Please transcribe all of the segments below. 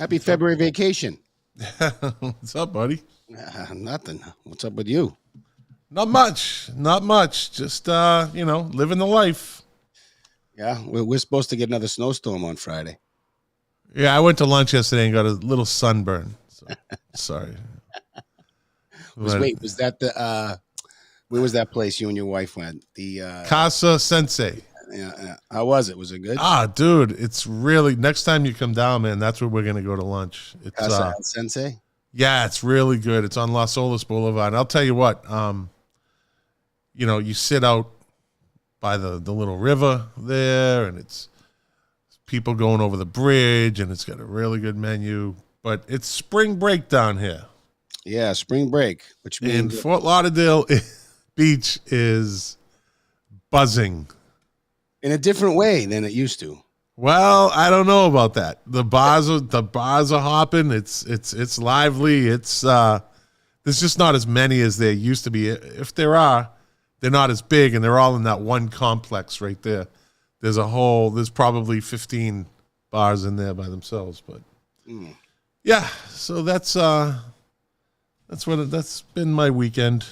Happy February vacation. What's up, buddy? Nothing. What's up with you? Not much. Not much. Just living the life. Yeah, we're supposed to get another snowstorm on Friday. Yeah, I went to lunch yesterday and got a little sunburn. So, sorry. Was that the where was that place you and your wife went? The Casa Sensei. Yeah. How was it? Was it good? Dude, it's really, next time you come down, man, that's where we're gonna go to lunch. It's Casa Sensei? Yeah, it's really good. It's on Las Olas Boulevard. And I'll tell you what, you sit out by the little river there, and it's people going over the bridge, and it's got a really good menu. But it's spring break down here. Yeah, spring break, which means and Fort Lauderdale Beach is buzzing in a different way than it used to. Well, I don't know about that. The bars are hopping. It's lively. There's just not as many as there used to be. If there are, they're not as big, and they're all in that one complex right there. There's probably 15 bars in there by themselves, but yeah. So that's been my weekend.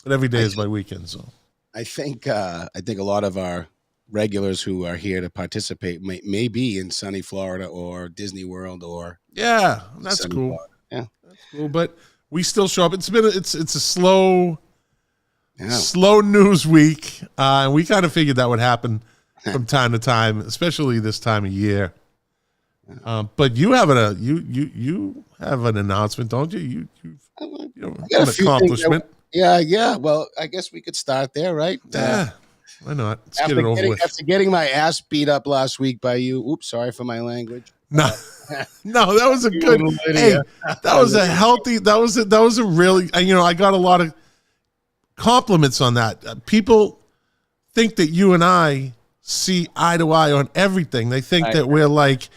But every day is my weekend. So I think a lot of our regulars who are here to participate may be in sunny Florida or Disney World or that's cool. Florida. Yeah, that's cool. But we still show up. It's a slow news week, and we kind of figured that would happen from time to time, especially this time of year. But you have you have an announcement, don't you? You have an accomplishment. Yeah. Well, I guess we could start there, right? Yeah. Why not? Let's get it over with. After getting my ass beat up last week by you, oops, sorry for my language. No, that was a good. Hey, that was a healthy. That was a really. I got a lot of compliments on that. People think that you and I see eye to eye on everything. They think that we're like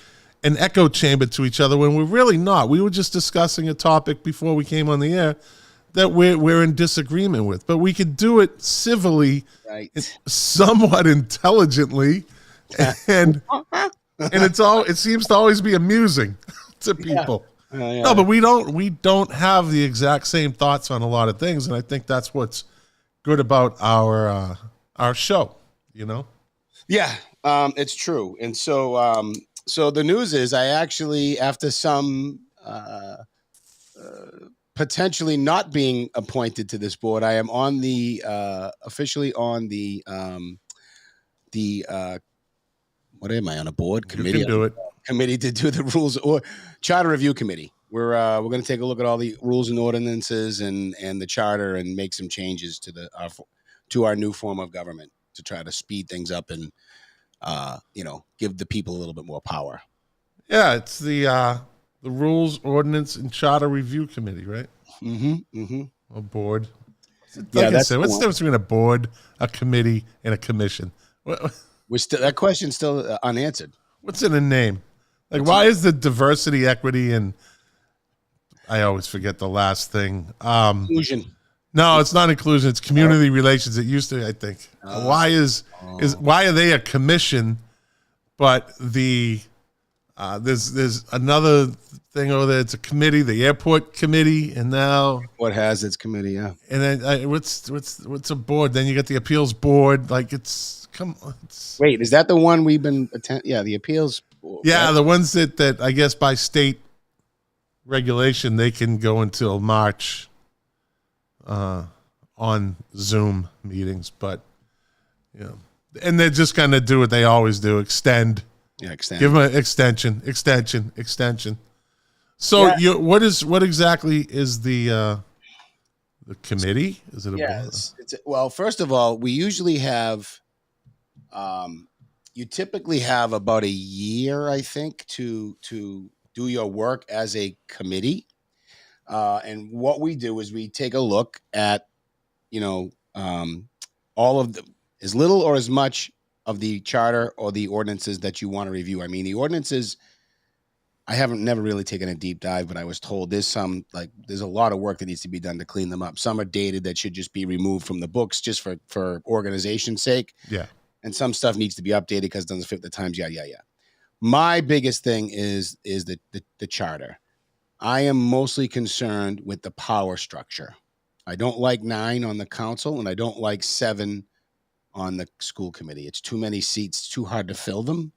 an echo chamber to each other when we're really not. We were just discussing a topic before we came on the air that we're in disagreement with, but we could do it civilly, right, somewhat intelligently, and it seems to always be amusing to people. Yeah. No, but we don't have the exact same thoughts on a lot of things, and I think that's what's good about our show. Yeah, it's true, and so the news is I actually, after some potentially not being appointed to this board, I am on the officially on the what am I on a board committee? You can do it. Committee to do the rules or charter review committee. We're going to take a look at all the rules and ordinances and the charter and make some changes to our new form of government to try to speed things up and give the people a little bit more power. Yeah, it's the Rules, Ordinance, and Charter Review Committee, right? A board. Like I said, what's the difference between a board, a committee, and a commission? That question's still unanswered. What's in a name? Like, why is the diversity, equity, and I always forget the last thing. Inclusion. No, it's not inclusion. It's community relations. It used to, I think. Why are they a commission? But there's another thing over there. It's a committee, the airport committee, and now what has its committee? Yeah. And then what's a board? Then you got the appeals board. Like wait, is that the one we've been attending? Yeah, the appeals. Yeah, right? The ones that I guess by state regulation they can go until March. On Zoom meetings, but and they're just going to do what they always do: extend. Yeah, extend. Give them an extension. So, what exactly is the committee? Is it a board? Well, first of all, we usually have. You typically have about a year, I think, to do your work as a committee. And what we do is we take a look at, all of as little or as much of the charter or the ordinances that you want to review. I mean, the ordinances, I haven't never really taken a deep dive, but I was told there's a lot of work that needs to be done to clean them up. Some are dated that should just be removed from the books just for organization's sake. Yeah. And some stuff needs to be updated because it doesn't fit the times. Yeah. My biggest thing is the charter. I am mostly concerned with the power structure. I don't like 9 on the council, and I don't like 7 on the school committee. It's too many seats, too hard to fill them,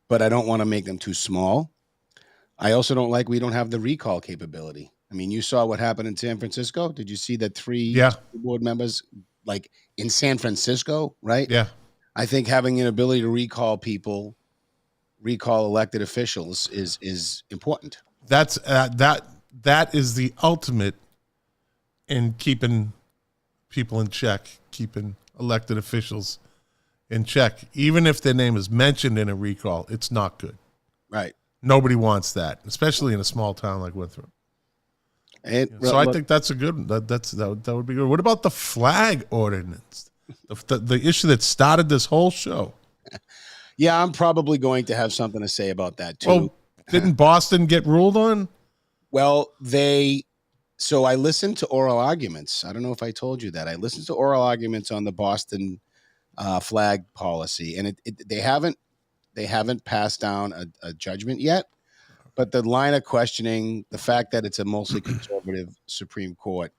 but I don't want to make them too small. I also don't like we don't have the recall capability. I mean, you saw what happened in San Francisco. Did you see that 3 school board members, like in San Francisco, right? Yeah. I think having an ability to recall people, recall elected officials is important. That's that is the ultimate in keeping people in check, keeping elected officials in check. Even if their name is mentioned in a recall, it's not good. Right. Nobody wants that, especially in a small town like Winthrop. So I think that's a good. That would be good. What about the flag ordinance? The issue that started this whole show. Yeah, I'm probably going to have something to say about that too. Well, didn't Boston get ruled on? Well, so I listened to oral arguments. I don't know if I told you that. I listened to oral arguments on the Boston flag policy, and they haven't passed down a judgment yet. But the line of questioning, the fact that it's a mostly conservative Supreme Court,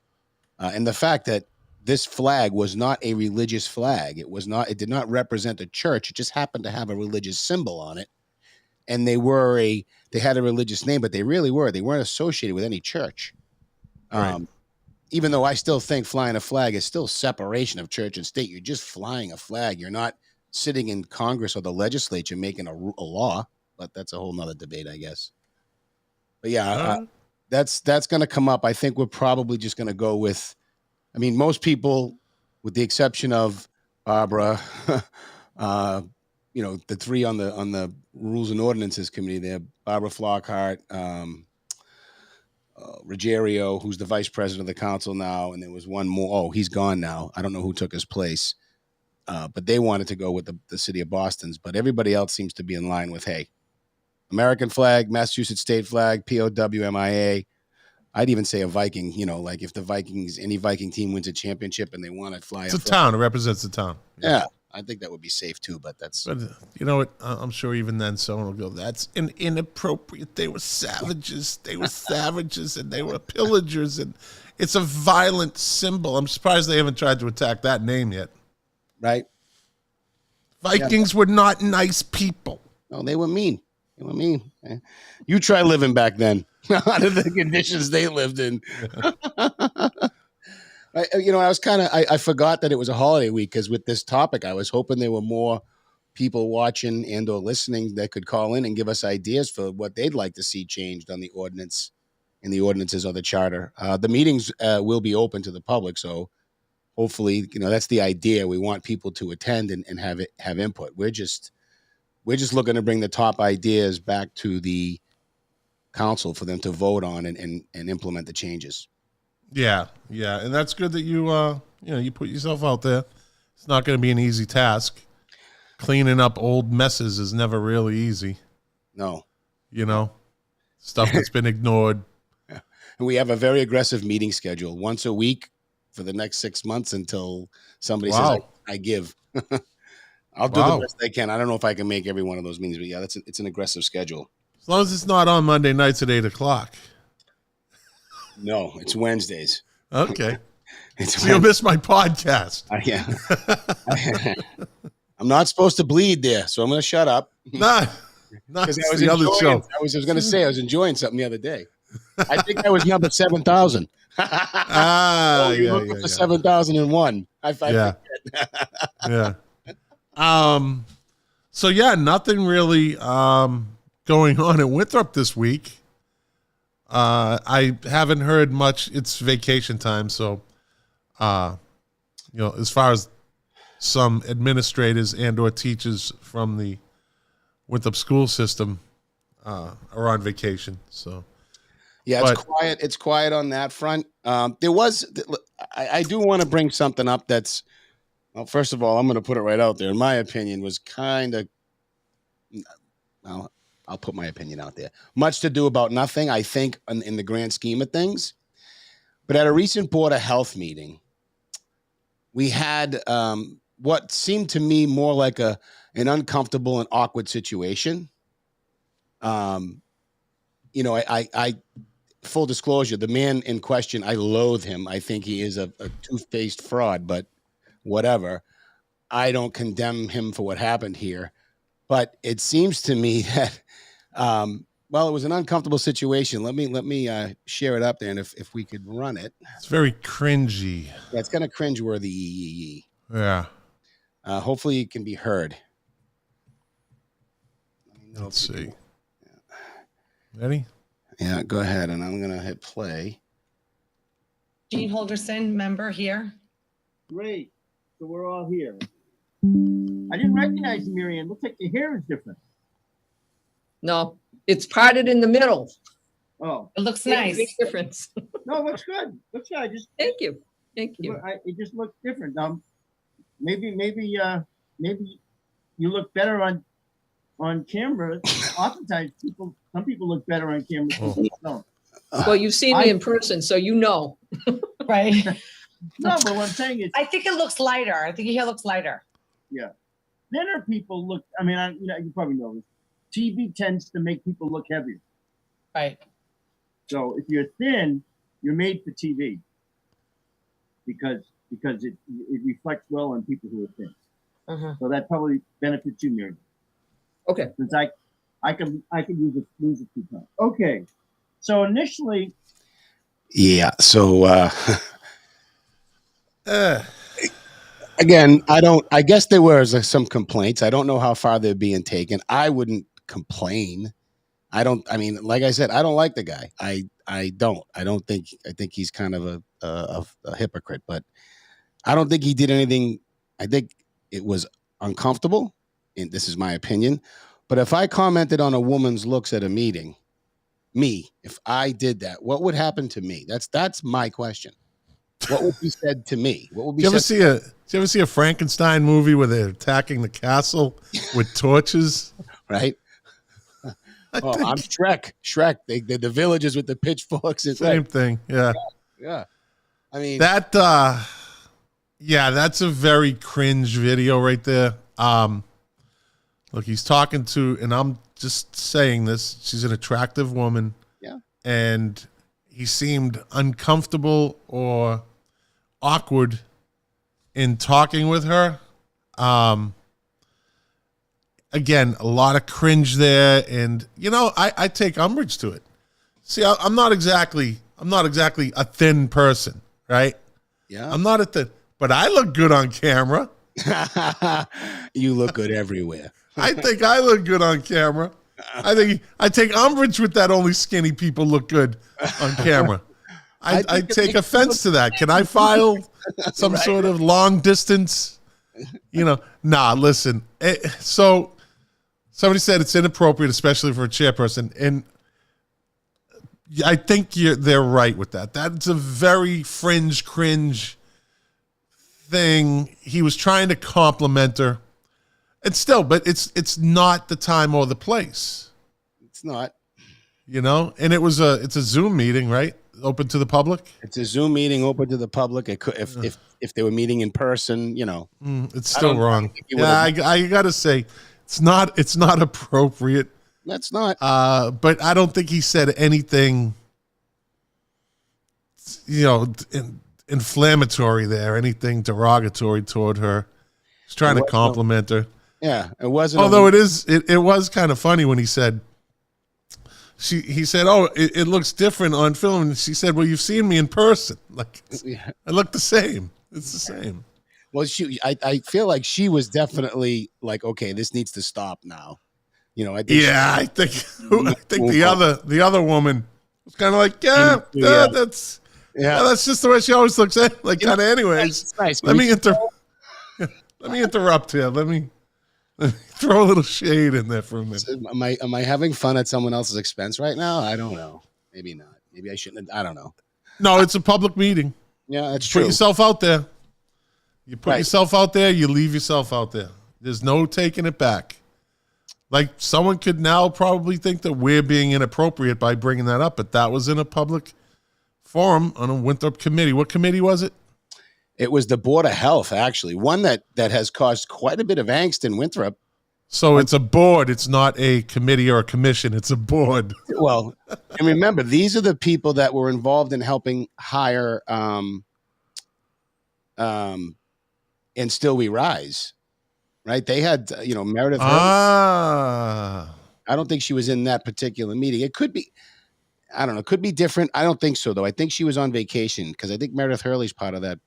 and the fact that this flag was not a religious flag. It did not represent a church. It just happened to have a religious symbol on it. And they had a religious name, but they weren't associated with any church. Right. Even though I still think flying a flag is still separation of church and state. You're just flying a flag. You're not sitting in Congress or the legislature making a law, but that's a whole nother debate, I guess. But yeah, that's going to come up. I think we're probably just going to go with, I mean, most people, with the exception of Barbara, the 3 on the Rules and Ordinances Committee there, Barbara Flockhart, Ruggiero, who's the vice president of the council now, and there was one more. Oh, he's gone now. I don't know who took his place. But they wanted to go with the city of Boston's. But everybody else seems to be in line with, hey, American flag, Massachusetts state flag, POW, I'd even say a Viking, like if any Viking team wins a championship and they want to fly. It's a town. It represents the town. Yeah. I think that would be safe too, but you know what? I'm sure even then someone will go, that's inappropriate. They were savages. They were savages and they were pillagers. And it's a violent symbol. I'm surprised they haven't tried to attack that name yet. Right. Vikings were not nice people. No, they were mean. You try living back then under the conditions they lived in. I forgot that it was a holiday week, because with this topic, I was hoping there were more people watching and or listening that could call in and give us ideas for what they'd like to see changed on the ordinance, in the ordinances or the charter. The meetings will be open to the public, so hopefully, that's the idea. We want people to attend and have input. We're just looking to bring the top ideas back to the council for them to vote on and implement the changes. Yeah, and that's good that you put yourself out there. It's not going to be an easy task. Cleaning up old messes is never really easy. No. Stuff that's been ignored. Yeah. And we have a very aggressive meeting schedule, once a week for the next 6 months until somebody says, I give. I'll do the best I can. I don't know if I can make every one of those meetings, but yeah, it's an aggressive schedule. As long as it's not on Monday nights at 8:00. No, it's Wednesdays. Okay. So you'll miss my podcast. Yeah. I'm not supposed to bleed there, so I'm going to shut up. Not the other show. I was going to say I was enjoying something the other day. I think that was number 7,000. Yeah. 7,001. Yeah. So yeah, nothing really going on in Winthrop this week. I haven't heard much. It's vacation time, so as far as some administrators and or teachers from the Winthrop school system are on vacation. So yeah, it's quiet on that front. I do want to bring something up that's, well, first of all, I'm going to put it right out there. In my opinion, was kind of, I'll put my opinion out there. Much to do about nothing, I think, in the grand scheme of things. But at a recent Board of Health meeting, we had what seemed to me more like an uncomfortable and awkward situation. You know, I full disclosure, the man in question, I loathe him. I think he is a two-faced fraud, but whatever. I don't condemn him for what happened here, but it seems to me that, well, it was an uncomfortable situation. Let me share it up there, and if we could run it, It's very cringy. yeah, it's kind of cringeworthy. Yeah. Hopefully, it can be heard. Let's see. Ready? Yeah, go ahead, and I'm gonna hit play. Jean Holgerson, member here. Great. So we're all here. I didn't recognize you, Miriam. Looks like your hair is different. No, it's parted in the middle. Oh, It looks Makes a nice. big difference. no, it looks good. Looks good. Thank you. Thank you. It just looks different. Maybe you look better on camera. Oftentimes, some people look better on camera. Some people don't. Well, you've seen me in person, so you know. Right. No, but what I'm saying is, I think it looks lighter. I think your hair looks lighter. yeah, thinner people look. I mean, you probably know this. TV tends to make people look heavier. Right. So if you're thin, you're made for TV because it reflects well on people who are thin. Uh-huh. So that probably benefits you, Miriam. Okay. Since I can lose it 2 times. Okay. So initially, Yeah. So again, I guess there were some complaints. I don't know how far they're being taken. I wouldn't complain. I mean, like I said, I don't like the guy. I think he's kind of a hypocrite, but I don't think he did anything. I think it was uncomfortable, and this is my opinion. But if I commented on a woman's looks at a meeting, if I did that, what would happen to me? That's my question. What would be said to me? What would be? Did you ever see a Frankenstein movie where they're attacking the castle with torches? Right. Oh, I'm Shrek. The villagers with the pitchforks. Same thing. Yeah. Yeah. I mean yeah, that's a very cringe video right there. Look, he's talking to, and I'm just saying this, she's an attractive woman. Yeah. And he seemed uncomfortable or awkward in talking with her. Again, a lot of cringe there, and I take umbrage to it. See, I'm not exactly a thin person, right? Yeah. I'm not a thin, but I look good on camera. You look good everywhere. I think I look good on camera. I take umbrage with that. Only skinny people look good on camera. I take offense to that. Can I file some sort of long distance? Nah, listen. So somebody said it's inappropriate, especially for a chairperson. And I think they're right with that. That's a very cringe thing. He was trying to compliment her. And still, but it's not the time or the place. It's not. And it's a Zoom meeting, right? Open to the public. It's a Zoom meeting open to the public. It could, if they were meeting in person, It's still wrong. Yeah, I gotta say, it's not appropriate. That's not. But I don't think he said anything, inflammatory there, anything derogatory toward her. He's trying to compliment her. Yeah, it wasn't. Although it was kind of funny when he said, he said, "Oh, it looks different on film." And she said, "Well, you've seen me in person. Like, I look the same. It's the same." Well, I feel like she was definitely like, okay, this needs to stop now. I think the other woman was kind of like, that's just the way she always looks. Like, kind of, anyways. Nice. Let me interrupt here. Let me throw a little shade in there for a minute. Am I having fun at someone else's expense right now? I don't know. Maybe not. Maybe I shouldn't. I don't know. No, it's a public meeting. Yeah, that's true. Put yourself out there. You put yourself out there, you leave yourself out there. There's no taking it back. Like, someone could now probably think that we're being inappropriate by bringing that up, but that was in a public forum on a Winthrop committee. What committee was it? It was the Board of Health, actually, one that has caused quite a bit of angst in Winthrop. So it's a board. It's not a committee or a commission. It's a board. Well, and remember, these are the people that were involved in helping hire and Still We Rise, right? They had, Meredith. Ah. I don't think she was in that particular meeting. It could be, I don't know, it could be different. I don't think so, though. I think she was on vacation because I think Meredith Hurley's part of that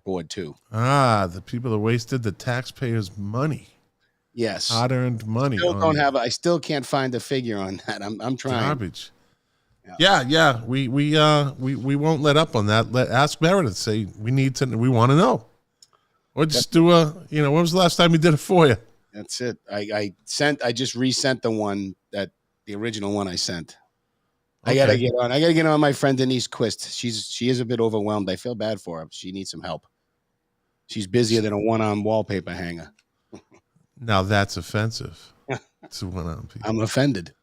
board too. Ah, the people that wasted the taxpayers' money. Yes, Hard-earned money. I still can't find a figure on that. I'm trying. Garbage. Yeah. We won't let up on that. Ask Meredith. Say we want to know. Or just do when was the last time you did it for you? That's it. I just resent the original one I sent. Okay. I gotta get on my friend Denise Quist. She is a bit overwhelmed. I feel bad for her. She needs some help. She's busier than a one-arm wallpaper hanger. Now that's offensive. It's a one-arm piece. I'm offended.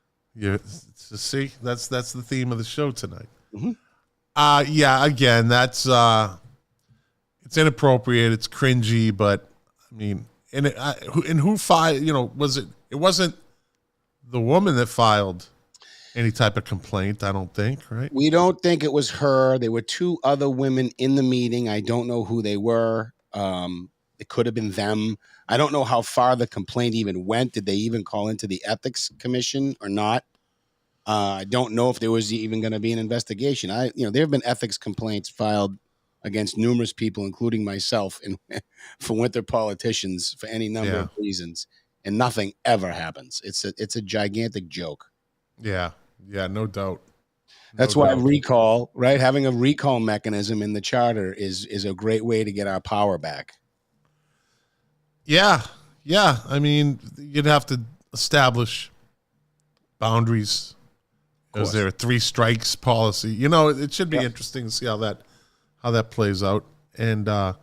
See, that's the theme of the show tonight. Mm-hmm. Again, that's it's inappropriate. It's cringy, but I mean, who filed? It wasn't the woman that filed any type of complaint. I don't think, right? We don't think it was her. There were two other women in the meeting. I don't know who they were. It could have been them. I don't know how far the complaint even went. Did they even call into the ethics commission or not? I don't know if there was even going to be an investigation. There have been ethics complaints filed against numerous people, including myself, for Winthrop politicians for any number of reasons, and nothing ever happens. It's a gigantic joke. Yeah, no doubt. That's why recall, right? Having a recall mechanism in the charter is a great way to get our power back. Yeah. I mean, you'd have to establish boundaries. Is there a 3 strikes policy? It should be interesting to see how that plays out. And as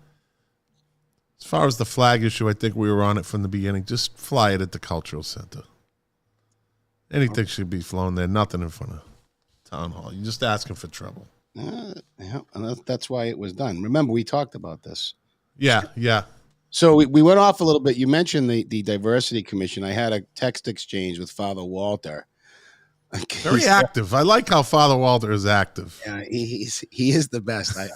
far as the flag issue, I think we were on it from the beginning. Just fly it at the cultural center. Anything should be flown there. Nothing in front of town hall. You're just asking for trouble. And that's why it was done. Remember, we talked about this. Yeah. So we went off a little bit. You mentioned the diversity commission. I had a text exchange with Father Walter. Very active. I like how Father Walter is active. Yeah, he is the best. I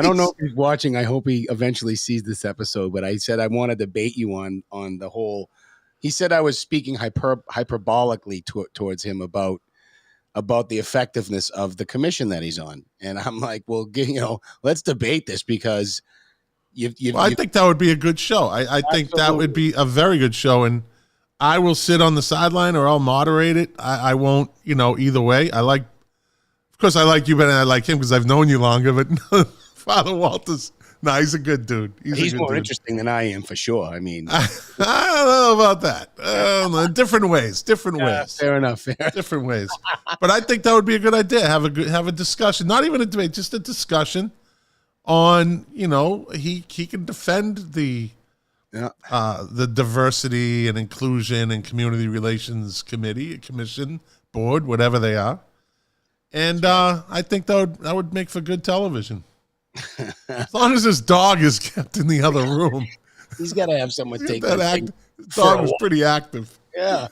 don't know if he's watching. I hope he eventually sees this episode. But I said I want to debate you on the whole. He said I was speaking hyperbolically towards him about the effectiveness of the commission that he's on, and I'm like, well, let's debate this because I think that would be a good show. I think that would be a very good show, and I will sit on the sideline or I'll moderate it. I won't, either way. Of course, I like you better than I like him because I've known you longer, but Father Walter's, he's a good dude. He's more interesting than I am, for sure. I mean, I don't know about that. Different ways. Fair enough. Different ways. But I think that would be a good idea. Have a discussion, not even a debate, just a discussion on, he can defend the diversity and inclusion and community relations commission, board, whatever they are. And I think that would make for good television. As long as his dog is kept in the other room. He's got to have someone take that. His dog was pretty active. Yeah.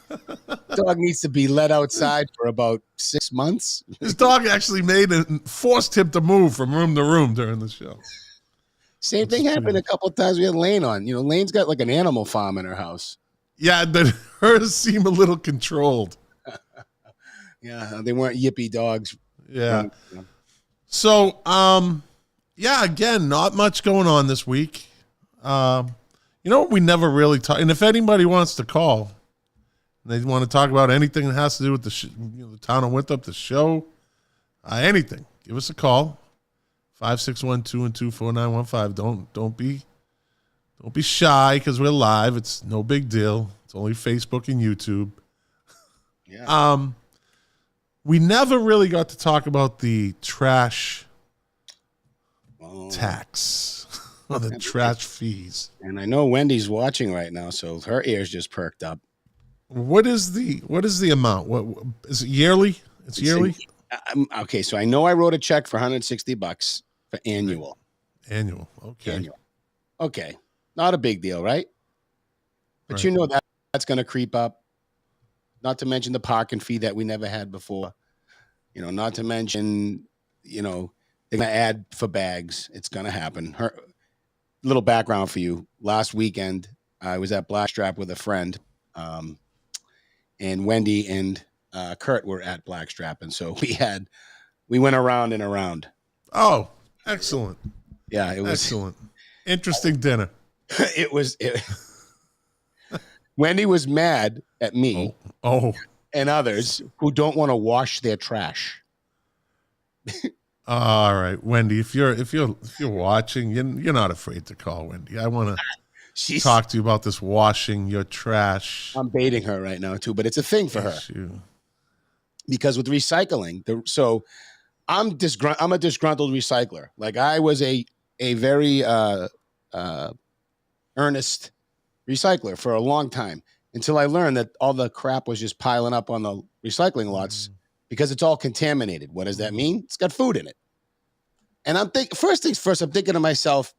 Dog needs to be let outside for about 6 months. His dog actually forced him to move from room to room during the show. Same thing happened a couple of times. We had Lane on. Lane's got like an animal farm in her house. Yeah, but hers seem a little controlled. Yeah, they weren't yippy dogs. Yeah. So, again, not much going on this week. We never really talk. And if anybody wants to call, and they want to talk about anything that has to do with the town of Winthrop, the show, anything, give us a call. 561-212-4915. Don't be shy because we're live. It's no big deal. It's only Facebook and YouTube. Yeah. We never really got to talk about the trash tax or the trash fees. And I know Wendy's watching right now, so her ears just perked up. What is the amount? What is it, yearly? It's yearly. Okay, so I know I wrote a check for $160 for annual. Annual. Okay. Annual. Okay. Not a big deal, right? But Right. you know that's going to creep up. Not to mention the parking fee that we never had before. Not to mention, they're going to add for bags. It's going to happen. Little background for you. Last weekend, I was at Blackstrap with a friend, and Wendy and Kurt were at Blackstrap, and so we went around and around. Oh, excellent. Yeah, it was excellent. Interesting dinner. It was. Wendy was mad at me and others who don't want to wash their trash. All right, Wendy, if you're watching, you're not afraid to call Wendy. I want to talk to you about this washing your trash. I'm baiting her right now too, but it's a thing for her. Because with recycling, so I'm a disgruntled recycler. Like I was a very earnest recycler for a long time until I learned that all the crap was just piling up on the recycling lots because it's all contaminated. What does that mean? It's got food in it. And I'm thinking, first things first, I'm thinking to myself,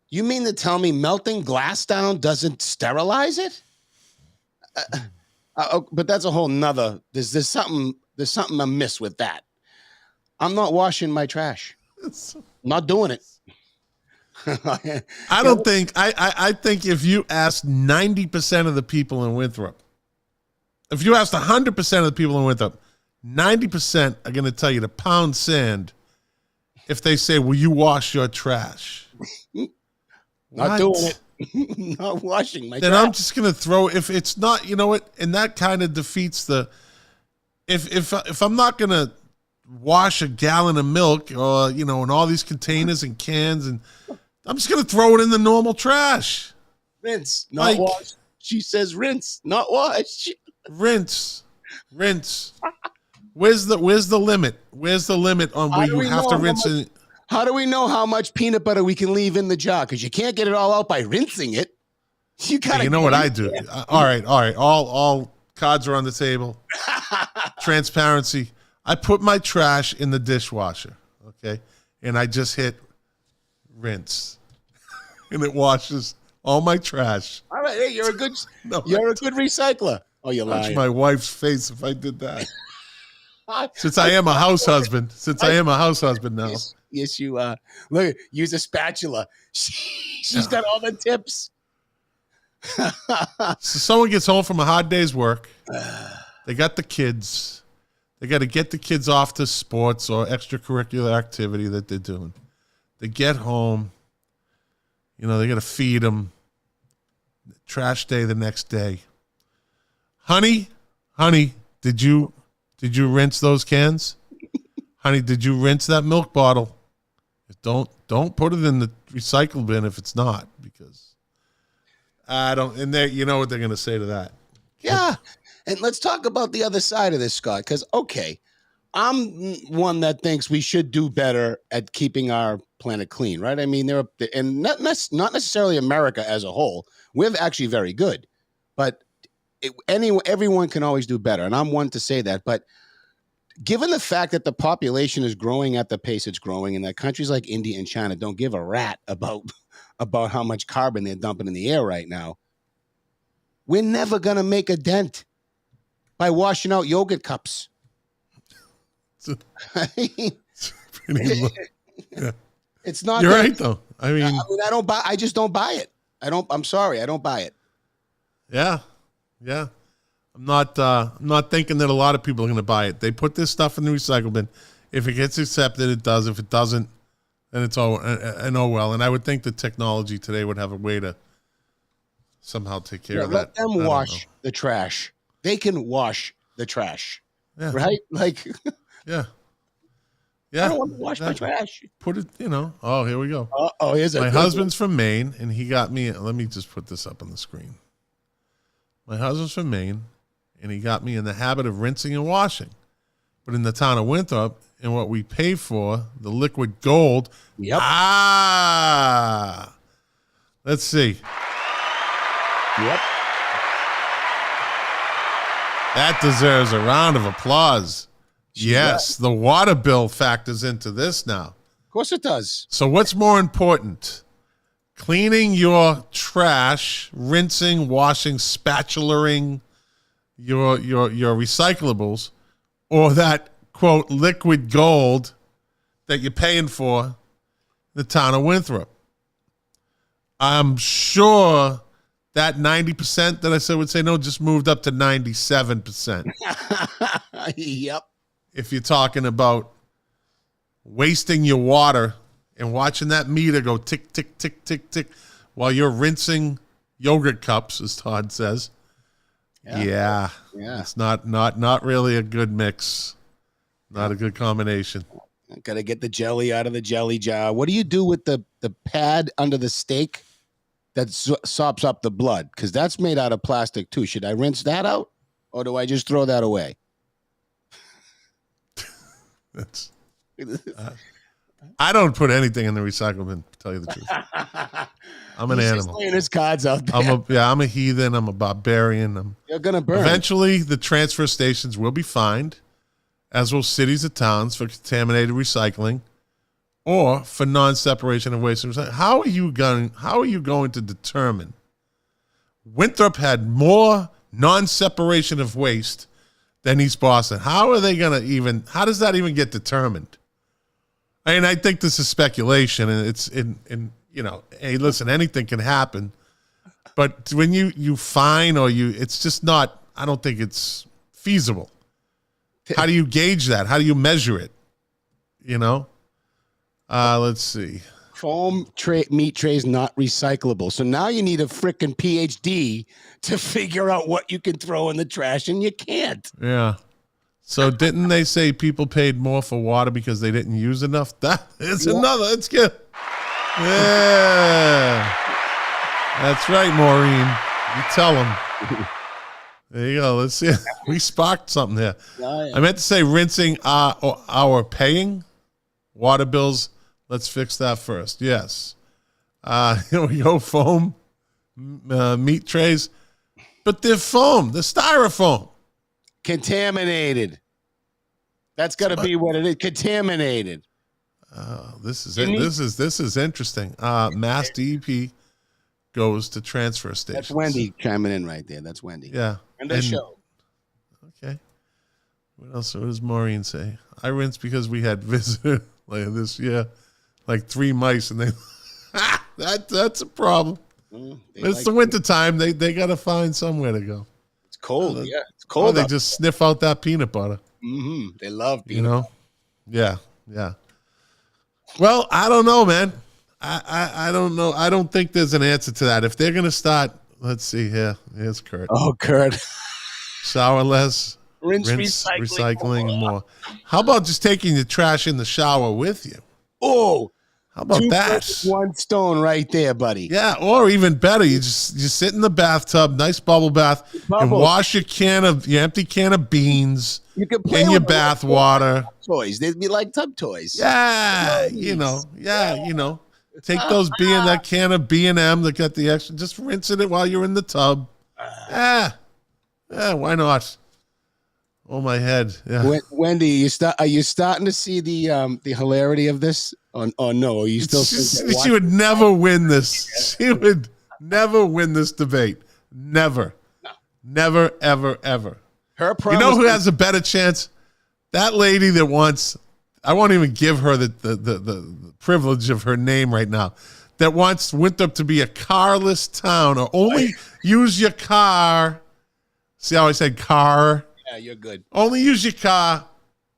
you mean to tell me melting glass down doesn't sterilize it? But that's a whole nother, there's something amiss with that. I'm not washing my trash. I'm not doing it. I don't think I think if you asked 90% of the people in Winthrop, if you asked 100% of the people in Winthrop, 90% are going to tell you to pound sand if they say, will you wash your trash? Not doing it. Not washing my then trash. I'm just going to throw, if it's not, you know what, and that kind of defeats the, if I'm not going to wash a gallon of milk or, in all these containers and cans, and I'm just going to throw it in the normal trash. Rinse, not wash. She says rinse, not wash. Rinse. Where's the limit? Where's the limit on where you have to rinse it? How do we know how much peanut butter we can leave in the jar? Because you can't get it all out by rinsing it. You gotta. You know what I do? All right. All cards are on the table. Transparency. I put my trash in the dishwasher, okay, and I just hit rinse, and it washes all my trash. All right, hey, you're a good recycler. Oh, you're lying. Watch my wife's face if I did that. Since I am a house husband. Now. Yes, you are. Look, use a spatula. She's got all the tips. So someone gets home from a hard day's work. They got the kids. They got to get the kids off to sports or extracurricular activity that they're doing. They get home. They got to feed them. Trash day the next day. Honey, did you rinse those cans? Honey, did you rinse that milk bottle? Don't put it in the recycle bin if it's not, because I don't. And they, you know what they're going to say to that? Yeah, and let's talk about the other side of this, Scott. Because I'm one that thinks we should do better at keeping our planet clean, right? I mean, and not necessarily America as a whole. We're actually very good, but everyone can always do better, and I'm one to say that. But given the fact that the population is growing at the pace it's growing, and that countries like India and China don't give a rat about how much carbon they're dumping in the air right now, we're never going to make a dent by washing out yogurt cups. It's not. You're right, though. I mean, I just don't buy it. I'm sorry. I don't buy it. Yeah. I'm not thinking that a lot of people are going to buy it. They put this stuff in the recycle bin. If it gets accepted, it does. If it doesn't, then it's all and oh well. And I would think the technology today would have a way to somehow take care of that. Let them wash the trash. They can wash the trash. Yeah. Right? Like, yeah. I don't want to wash my trash. Put it, Oh, here we go. Here's my husband's from Maine, and he got me. Let me just put this up on the screen. My husband's from Maine, and he got me in the habit of rinsing and washing. But in the town of Winthrop, and what we pay for, the liquid gold. Yep. Let's see. Yep. That deserves a round of applause. Yes, the water bill factors into this now. Of course it does. So what's more important? cleaning your trash, rinsing, washing, spatularing your recyclables, or that quote liquid gold that you're paying for the town of Winthrop. I'm sure that 90% that I said would say no just moved up to 97%. Yep. If you're talking about wasting your water and watching that meter go tick, tick, tick, tick, tick while you're rinsing yogurt cups, as Todd says. Yeah. It's not really a good mix. Not a good combination. Got to get the jelly out of the jelly jar. What do you do with the pad under the steak that sops up the blood? Because that's made out of plastic too. Should I rinse that out, or do I just throw that away? That's. I don't put anything in the recycle bin, to tell you the truth. I'm an He's animal. just laying his cards out there. I'm a heathen. I'm a barbarian. You're gonna burn. Eventually, the transfer stations will be fined, as will cities and towns, for contaminated recycling or for non-separation of waste and recycling. How are you going to determine? Winthrop had more non-separation of waste than East Boston. How are they going to how does that even get determined? I mean, I think this is speculation, and it's hey, listen, anything can happen. But when you fine it's just not, I don't think it's feasible. How do you gauge that? How do you measure it? Let's see. Foam meat trays not recyclable. So now you need a freaking PhD to figure out what you can throw in the trash, and you can't. Yeah. So didn't they say people paid more for water because they didn't use enough? That is another. Let's get. Yeah. That's right, Maureen. You tell them. There you go. Let's see. We sparked something there. I meant to say rinsing our paying water bills. Let's fix that first. Yes. Here we go. Foam meat trays. But they're foam. They're styrofoam. Contaminated. That's got to be what it is. Contaminated. This is it. This is interesting. Mass DEP goes to transfer stations. That's Wendy chiming in right there. That's Wendy. Yeah. And the show. Okay. What else? What does Maureen say? I rinsed because we had visitor this year, like 3 mice, and they that's a problem. It's the winter time. They got to find somewhere to go. It's cold. Yeah, it's cold. They just sniff out that peanut butter. Mm-hmm. They love peanut butter. Yeah. Well, I don't know, man. I don't know. I don't think there's an answer to that. If they're gonna start, let's see here. Here's Kurt. Oh, Kurt. Shower less, rinse recycling more. How about just taking the trash in the shower with you? Oh, how about that? One stone right there, buddy. Yeah, or even better, you sit in the bathtub, nice bubble bath, and wash your empty can of beans in your bath water. Toys, they'd be like tub toys. Yeah, Take those that can of B&M that got the extra. Just rinse it while you're in the tub. Yeah, why not? Oh, my head. Yeah. Wendy, are you starting to see the hilarity of this? Or no? Are you still? She would never win this. She would never win this debate. Never. No. Never, ever, ever. Her promise. You know who has a better chance? That lady that wants. I won't even give her the privilege of her name right now. That wants Winthrop to be a carless town, or only use your car. See how I said car? Yeah, you're good. Only use your car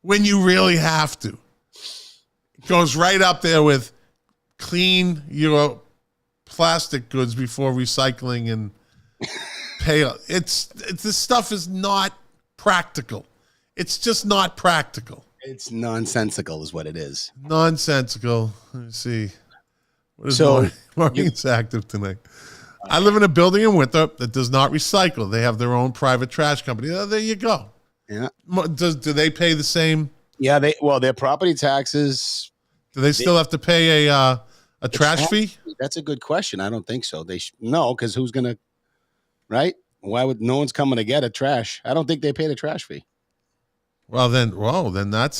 when you really have to. It goes right up there with clean your plastic goods before recycling and pay. This stuff is not practical. It's just not practical. It's nonsensical is what it is. Nonsensical. Let me see. What is Maureen's active tonight? I live in a building in Winthrop that does not recycle. They have their own private trash company. Oh, there you go. Yeah. Do they pay the same? Yeah. Their property taxes. Do they still have to pay a trash fee? That's a good question. I don't think so. No, because who's gonna? Right? Why would no one's coming to get a trash? I don't think they pay the trash fee. Well, then that's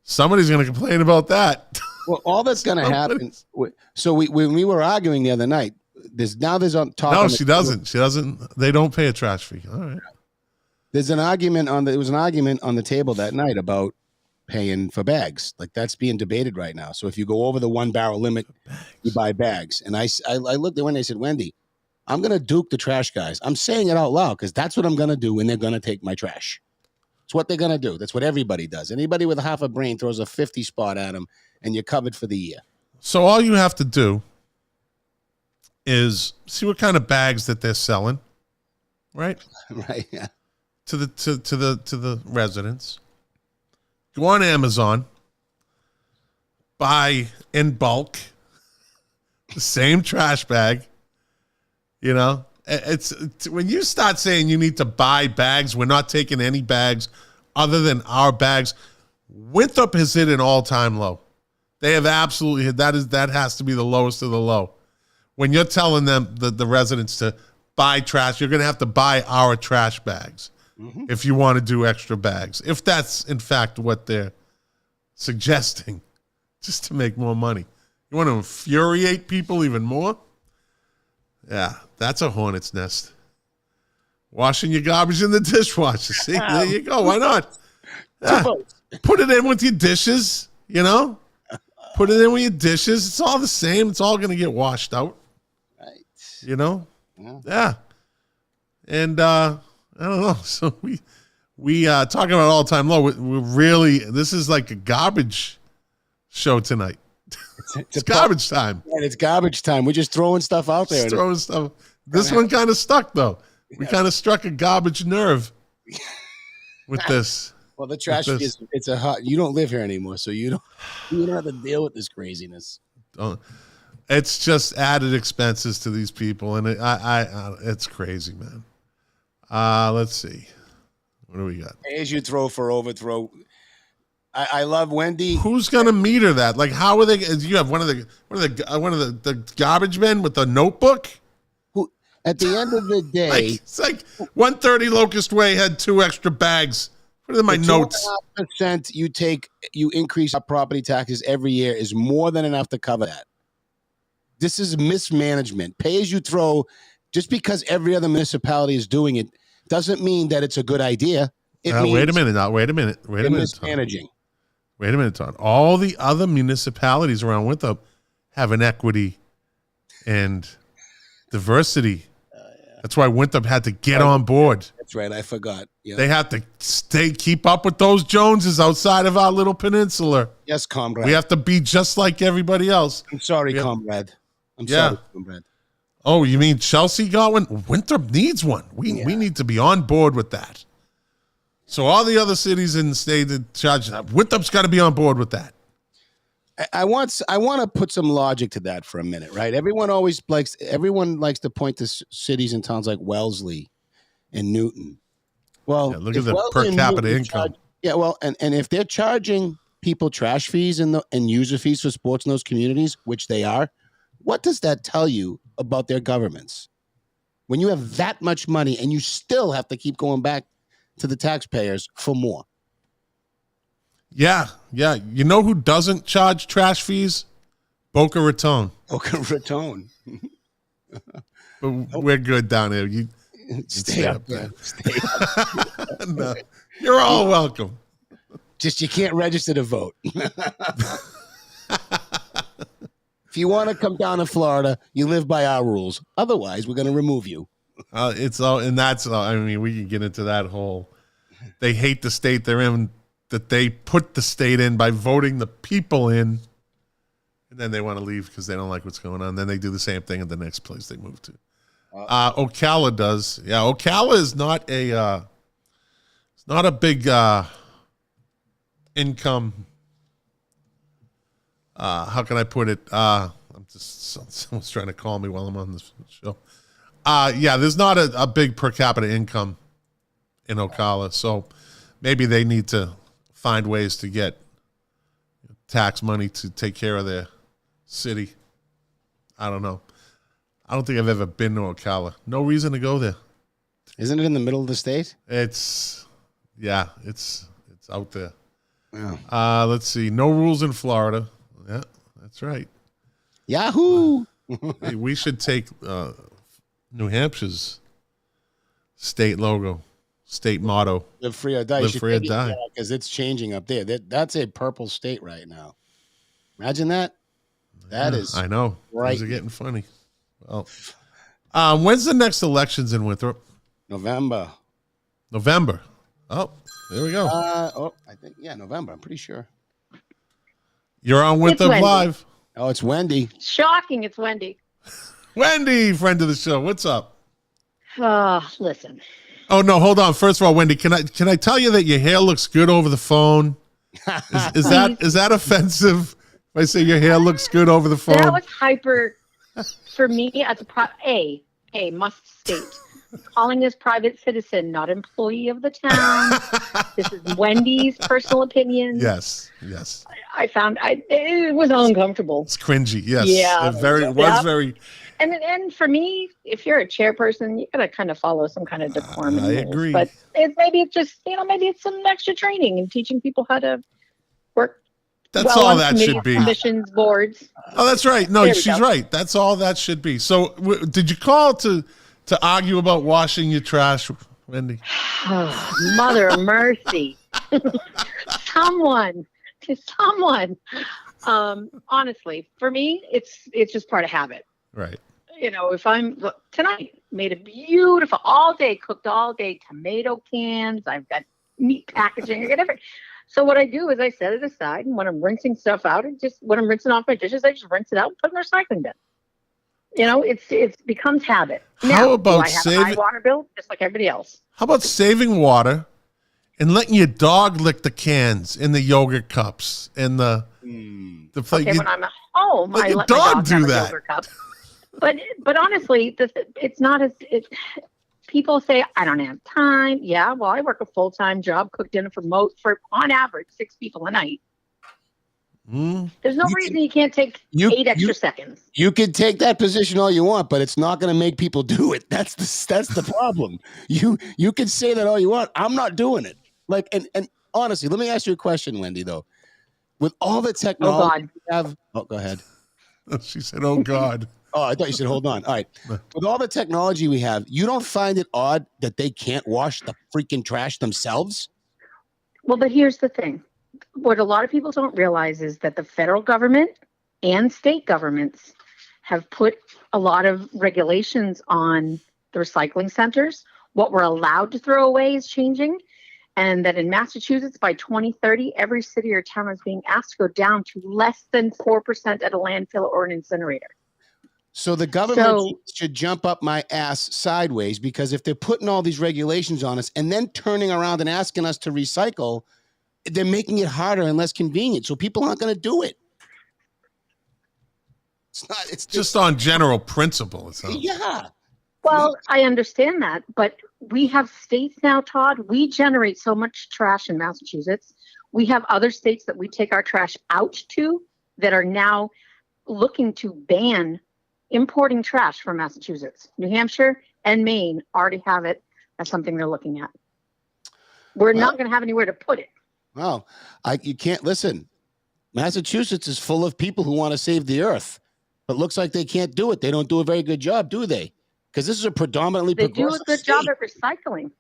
somebody's going to complain about that. Well, all that's going to happen. So when we were arguing the other night, there's on top. No, she doesn't. She doesn't. They don't pay a trash fee. All right. There's an argument there was an argument on the table that night about paying for bags. Like that's being debated right now. So if you go over the 1 barrel limit, you buy bags. And I looked at Wendy. I said, Wendy, I'm going to duke the trash guys. I'm saying it out loud because that's what I'm going to do when they're going to take my trash. It's what they're going to do. That's what everybody does. Anybody with half a brain throws a 50 spot at them and you're covered for the year. So all you have to do is see what kind of bags that they're selling, right? Right. Yeah. To the residents. Go on Amazon, buy in bulk the same trash bag. You know, it's when you start saying you need to buy bags, we're not taking any bags other than our bags. Winthrop has hit an all-time low. They have absolutely hit that has to be the lowest of the low. When you're telling them the residents to buy trash, you're going to have to buy our trash bags if you want to do extra bags. If that's in fact what they're suggesting, just to make more money. You want to infuriate people even more? Yeah, that's a hornet's nest. Washing your garbage in the dishwasher. See, there you go. Why not? Yeah. Put it in with your dishes, you know? Put it in with your dishes. It's all the same. It's all going to get washed out. Right. You know? Yeah. And I don't know. So we talking about all-time low. We're really, this is like a garbage show tonight. It's garbage time. And it's garbage time. We're just throwing stuff out there. Just throwing stuff. This one kind of stuck, though. We kind of struck a garbage nerve with this. Well, the trash is you don't live here anymore, so you don't have to deal with this craziness. It's just added expenses to these people, and it's crazy, man. Let's see. What do we got? As you throw for overthrow. I love Wendy. Who's gonna meter that? Like, how are they? You have one of the garbage men with the notebook. Who, at the end of the day, it's like 130 Locust Way had 2 extra bags. What are my notes? 2.5% you increase our property taxes every year is more than enough to cover that. This is mismanagement. Pay as you throw. Just because every other municipality is doing it doesn't mean that it's a good idea. It means wait a minute. Now, wait a minute. Mismanaging. Wait a minute, Todd. All the other municipalities around Winthrop have an equity and diversity. That's why Winthrop had to get on board. That's right. I forgot. Yeah. They have to keep up with those Joneses outside of our little peninsula. Yes, comrade. We have to be just like everybody else. I'm sorry, comrade. I'm sorry, comrade. Oh, you mean Chelsea got one? Winthrop needs one. We need to be on board with that. So all the other cities in the state that charge that, Winthrop's got to be on board with that. I want to put some logic to that for a minute, right? Everyone likes to point to cities and towns like Wellesley and Newton. Well, look at the per capita income. And if they're charging people trash fees and user fees for sports in those communities, which they are, what does that tell you about their governments? When you have that much money and you still have to keep going back to the taxpayers for more. Yeah. You know who doesn't charge trash fees? Boca Raton. Boca Raton. But we're good down here. You stay up there. Stay up. No, you're all welcome. Just you can't register to vote. If you want to come down to Florida, you live by our rules. Otherwise, we're going to remove you. It's all, and that's all. I mean, we can get into that whole. They hate the state they're in, that they put the state in by voting the people in, and then they want to leave because they don't like what's going on. Then they do the same thing at the next place they move to. Ocala does. Yeah, Ocala is not a big income. How can I put it? I'm just, someone's trying to call me while I'm on this show. There's not a big per capita income in Ocala, so maybe they need to find ways to get tax money to take care of their city. I don't know. I don't think I've ever been to Ocala. No reason to go there. Isn't it in the middle of the state? It's out there. Yeah. Let's see. No rules in Florida. Yeah, That's right. Yahoo! Hey, we should take New Hampshire's state logo, state motto. Live free or die. You Live should free or take it, die. yeah, because it's changing up there. That's a purple state right now. Imagine that. That is I know. right. Things are getting funny. Well, when's the next elections in Winthrop? November. November. Oh, there we go. I think November. I'm pretty sure. You're on Winthrop Wendy. Live. Oh, it's Wendy. Shocking, it's Wendy. Wendy, friend of the show. What's up? Listen. Oh no, hold on. First of all, Wendy, can I tell you that your hair looks good over the phone? Is that offensive? If I say your hair looks good over the phone? That was hyper for me as a must state. Calling this private citizen, not employee of the town. This is Wendy's personal opinion. Yes. I found it was uncomfortable. It's cringy. Yes. Yeah. It was very. And for me, if you're a chairperson, you gotta kind of follow some kind of decorum. and I rules. agree. But maybe it's some extra training and teaching people how to work. That's well all on that committees, should be. Commissions, boards. Oh, that's right. No, There we she's go. right. That's all that should be. So, did you call to argue about washing your trash, Wendy? Mother of mercy. someone. Honestly, for me, it's just part of habit. Right. If tonight made a beautiful cooked all day tomato cans. I've got meat packaging. I got everything. So what I do is I set it aside, and when I'm rinsing stuff out, when I'm rinsing off my dishes, I just rinse it out and put it in the recycling bin. It becomes habit. How about do I have a high water bill just like everybody else? How about saving water and letting your dog lick the cans in the yogurt cups and the Okay, when I'm at home, let I your let my dog dog do have a that. yogurt cup. But honestly, it's not as people say I don't have time. Yeah, well, I work a full-time job, cook dinner for on average 6 people a night. There's no reason you can't take 8 extra seconds. You could take that position all you want, but it's not going to make people do it. That's the problem. You can say that all you want. I'm not doing it. And honestly, let me ask you a question, Wendy. Though, with all the technology we have, go ahead. She said, "Oh God." Oh, I thought you said, hold on. All right. With all the technology we have, you don't find it odd that they can't wash the freaking trash themselves? Well, but here's the thing. What a lot of people don't realize is that the federal government and state governments have put a lot of regulations on the recycling centers. What we're allowed to throw away is changing. And that in Massachusetts, by 2030, every city or town is being asked to go down to less than 4% at a landfill or an incinerator. So the government should jump up my ass sideways, because if they're putting all these regulations on us and then turning around and asking us to recycle, they're making it harder and less convenient. So people aren't going to do it. It's just on general principle. Yeah. Well, I understand that, but we have states now, Todd. We generate so much trash in Massachusetts. We have other states that we take our trash out to that are now looking to ban importing trash from Massachusetts. New Hampshire and Maine already have it as something they're looking at. We're not going to have anywhere to put it. Well, you can't listen. Massachusetts is full of people who want to save the earth, but looks like they can't do it. They don't do a very good job, do they? Because this is a predominantly They do a progressive good job at recycling.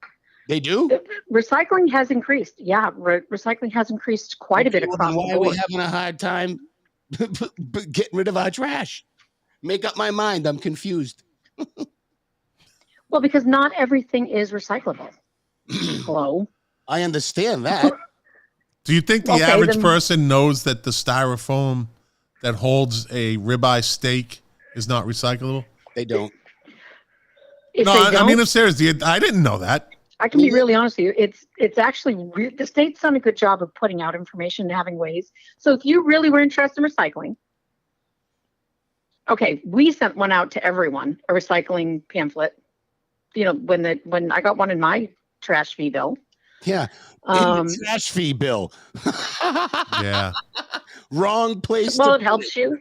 They do? Recycling has increased. Yeah, recycling has increased quite a bit across the board. Why are we having a hard time getting rid of our trash? Make up my mind. I'm confused. Well, because not everything is recyclable. Hello? I understand that. Do you think the average person knows that the styrofoam that holds a ribeye steak is not recyclable? They don't. I mean, I'm serious. I didn't know that. I can be really honest with you. It's actually the state's done a good job of putting out information and having ways. So if you really were interested in recycling, okay, we sent one out to everyone, a recycling pamphlet. When I got one in my trash fee bill. Yeah, in the trash fee bill. Yeah. Wrong place. Well, it helps you.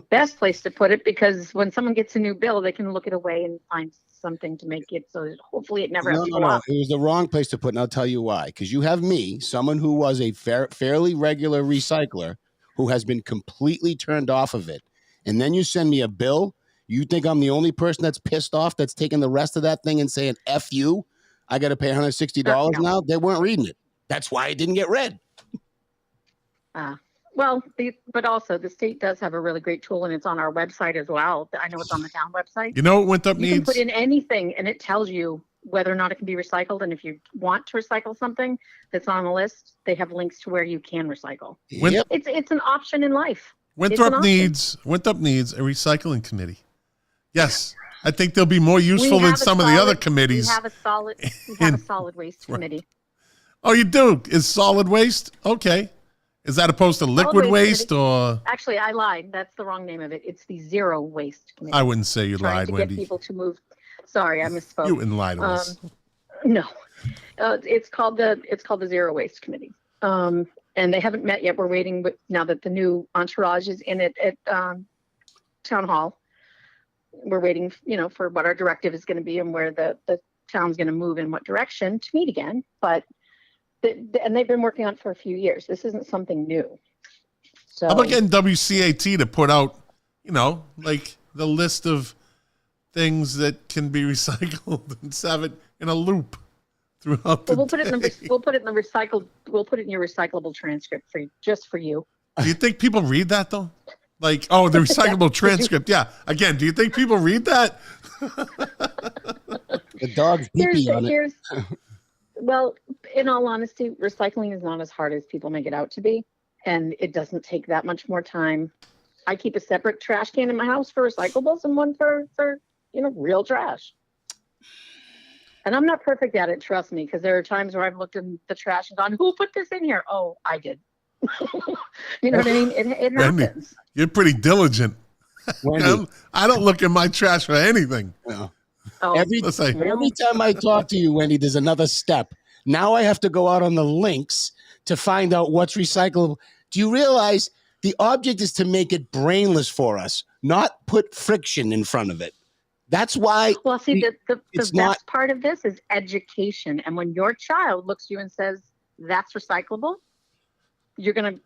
Best place to put it, because when someone gets a new bill, they can look it away and find something to make it so that hopefully it never has to go up. It was the wrong place to put, and I'll tell you why. Because you have me, someone who was a fairly regular recycler, who has been completely turned off of it, and then you send me a bill, you think I'm the only person that's pissed off that's taking the rest of that thing and saying, F you, I got to pay $160 No. now? They weren't reading it. That's why it didn't get read. But also the state does have a really great tool, and it's on our website as well. I know it's on the town website. You know what Winthrop You can needs? put in anything, and it tells you whether or not it can be recycled. And if you want to recycle something that's on the list, they have links to where you can recycle. Yep. It's an option in life. Winthrop option. needs a recycling committee. Yes, I think they'll be more useful We than have a some of the other solid- committees. We have a solid waste committee. Oh, you do? Is solid waste? Okay. Is that opposed to liquid waste waste or? Actually, I lied. That's the wrong name of it. It's the zero waste committee. I wouldn't say you Trying lied, to Wendy. get people to move. Sorry, I misspoke. You wouldn't lie to us. No, it's called the Zero Waste Committee, and they haven't met yet. We're waiting, but now that the new entourage is in it at town hall, we're waiting, for what our directive is going to be and where the town's going to move in what direction to meet again. But and they've been working on it for a few years. This isn't something new. So How about getting WCAT to put out, like the list of things that can be recycled and have it in a loop throughout the we'll put it in day. we'll put it in your recyclable transcript just for you. Do you think people read that though? Like, oh, the recyclable transcript. Yeah. Again, do you think people read that? The dog's pee on it. Well, in all honesty, recycling is not as hard as people make it out to be, and it doesn't take that much more time. I keep a separate trash can in my house for recyclables and one for real trash. And I'm not perfect at it, trust me, because there are times where I've looked in the trash and gone, "Who put this in here?" Oh, I did. You know what I mean? It Wendy, happens. you're pretty diligent. Wendy, I don't look in my trash for anything. no. Oh, Every time I talk to you, Wendy, there's another step. Now I have to go out on the links to find out what's recyclable. Do you realize the object is to make it brainless for us, not put friction in front of it? That's why. well, see, the it's best not- part of this is education. And when your child looks at you and says, "That's recyclable," you're going to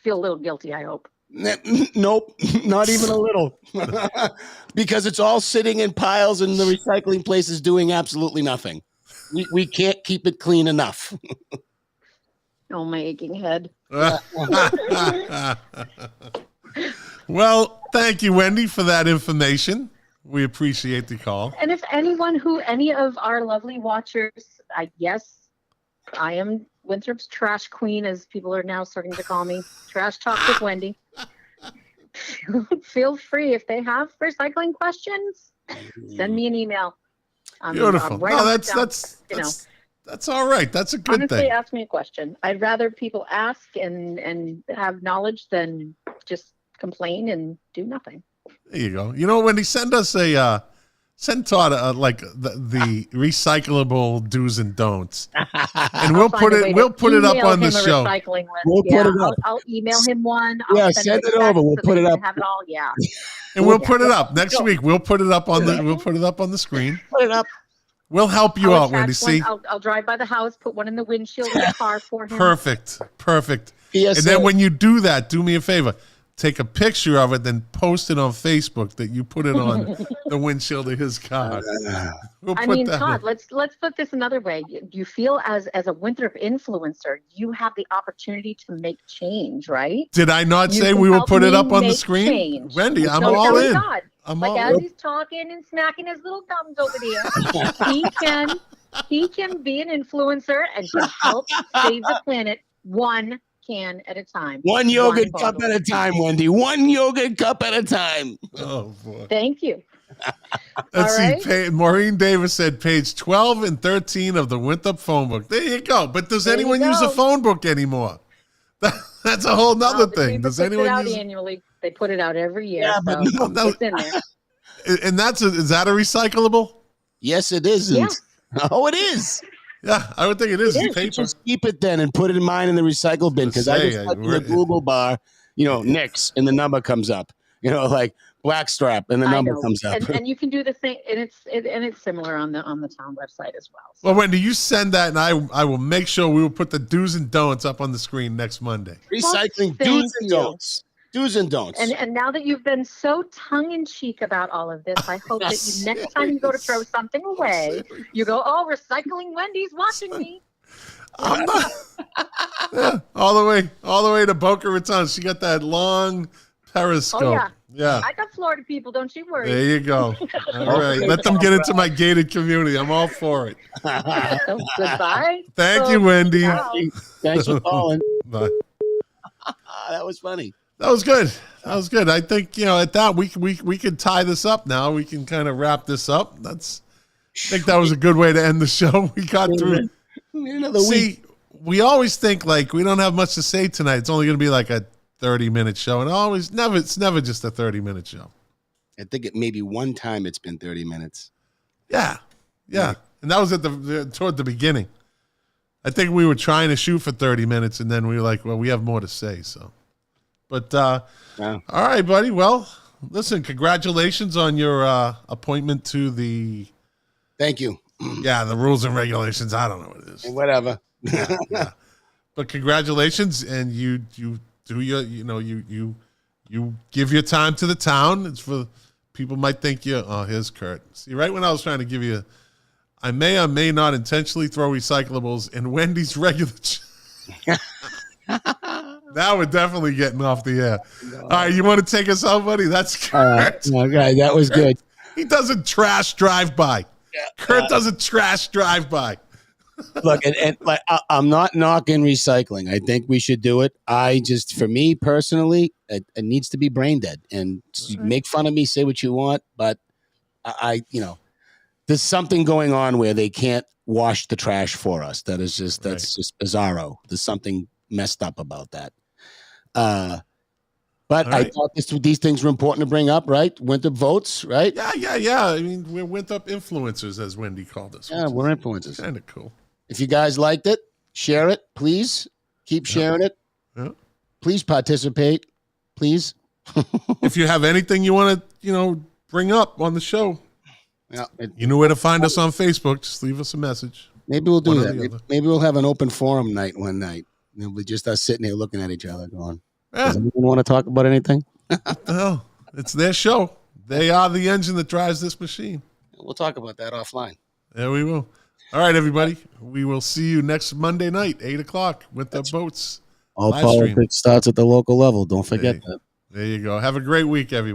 feel a little guilty, I hope. Nope, not even a little. Because it's all sitting in piles and the recycling place is doing absolutely nothing. We can't keep it clean enough. Oh, my aching head. Well, thank you, Wendy, for that information. We appreciate the call. And if any of our lovely watchers, yes, I am Winthrop's trash queen, as people are now starting to call me. Trash Talk with Wendy. Feel free, if they have recycling questions, send me an email. Beautiful. right No, on that's down, that's all right. That's a good honestly, thing. ask me a question. I'd rather people ask and have knowledge than just complain and do nothing. There you go. You know, Wendy, send us send Todd like the recyclable do's and don'ts, and we'll Find put a way it to up email on the him a show. recycling list. We'll put it up. I'll email him one. Yeah, I'll send a it over. text We'll so put that it he up. can have it all. Yeah. And we'll put it up next week. We'll put it up on the screen. Put it up. We'll help you I'll out, Wendy. attach one. See, I'll drive by the house, put one in the windshield of the car for him. perfect. Yes, And then sir. when you do that, do me a favor. Take a picture of it, then post it on Facebook that you put it on the windshield of his car. We'll I put mean, that Todd, in. let's put this another way. You feel as a Winthrop influencer, you have the opportunity to make change, right? Did I not You say can we will help put it me up on the make screen? change. Wendy, I'm So all tell in. Todd, I'm like all as in. he's talking and smacking his little gums over there, he can be an influencer and can help save the planet one can at a time. One yogurt cup bottle. at a time, Wendy. One yogurt cup at a time. Oh boy. Thank you. Let's All right. see. Maureen Davis said page 12 and 13 of the Winthrop phone book. There you go. But does There you anyone use a go. phone book anymore? That's a whole nother The thing. paper Does puts anyone it out use? annually? They put it out every year. Yeah, but so no. it's in there. And is that a recyclable? Yes, it isn't. Yeah. Oh, it is. Yeah, I would think it is. It It's is. paper. Just keep it then and put it in mine in the recycle bin because I Say, just put in the we're- Google bar, Nix, and the number comes up. Like Blackstrap, and the I number know. comes up. And you can do the same, and it's similar on the town website as well. So. Well, Wendy, you send that, and I will make sure we will put the do's and don'ts up on the screen next Monday. Recycling Well, do's and thank you. don'ts. Do's and don'ts. And now that you've been so tongue in cheek about all of this, I hope that you, next time you go to throw something away, you go, "Oh, recycling Wendy's watching me." I'm not, yeah, all the way to Boca Raton. She got that long periscope. Oh, yeah. Yeah. I got Florida people. Don't you worry. There you go. All right. Let them get into my gated community. I'm all for it. So, goodbye. Thank you, Wendy. Wow. Thanks for calling. Bye. That was funny. That was good. That was good. I think, at that we can tie this up now. We can kind of wrap this up. I think that was a good way to end the show. We got through. Another week. See, we always think like we don't have much to say tonight. It's only going to be like a 30-minute show, and it's never just a 30-minute show. I think it maybe one time it's been 30 minutes. Yeah. And that was toward the beginning. I think we were trying to shoot for 30 minutes, and then we were like, well, we have more to say. So, but Wow. all right, buddy. Well, listen, congratulations on your appointment to the Thank you. the rules and regulations. I don't know what it is. Whatever. Yeah. But congratulations, and you do your, you give your time to the town. It's for people might think here's Kurt. See, right when I was trying to give you, I may or may not intentionally throw recyclables in Wendy's regular. Now we're definitely getting off the air. All right, you want to take us out, buddy? That's Kurt. Okay, that was good. He doesn't trash drive by. Kurt doesn't trash drive by. Look, and like I'm not knocking recycling. I think we should do it. For me personally, it needs to be brain dead. And make fun of me, say what you want, but there's something going on where they can't wash the trash for us. That's just bizarro. There's something messed up about that. But I thought these things were important to bring up, right? Winthrop votes, right? Yeah. I mean, we're Winthrop influencers, as Wendy called us. Yeah, we're influencers. Kind of cool. If you guys liked it, share it, please. Keep sharing it. Yeah. Please participate, please. If you have anything you want to, bring up on the show, you know where to find us on Facebook. Just leave us a message. Maybe we'll do One or that. the Maybe, other. maybe we'll have an open forum night one night. It'll be just us sitting here looking at each other going, Yeah. does anyone want to talk about anything? What the hell? It's their show. They are the engine that drives this machine. We'll talk about that offline. There we will. All right, everybody. We will see you next Monday night, 8:00 with the boats. All Live stream. politics starts at the local level. Don't forget that. There you go. Have a great week, everybody.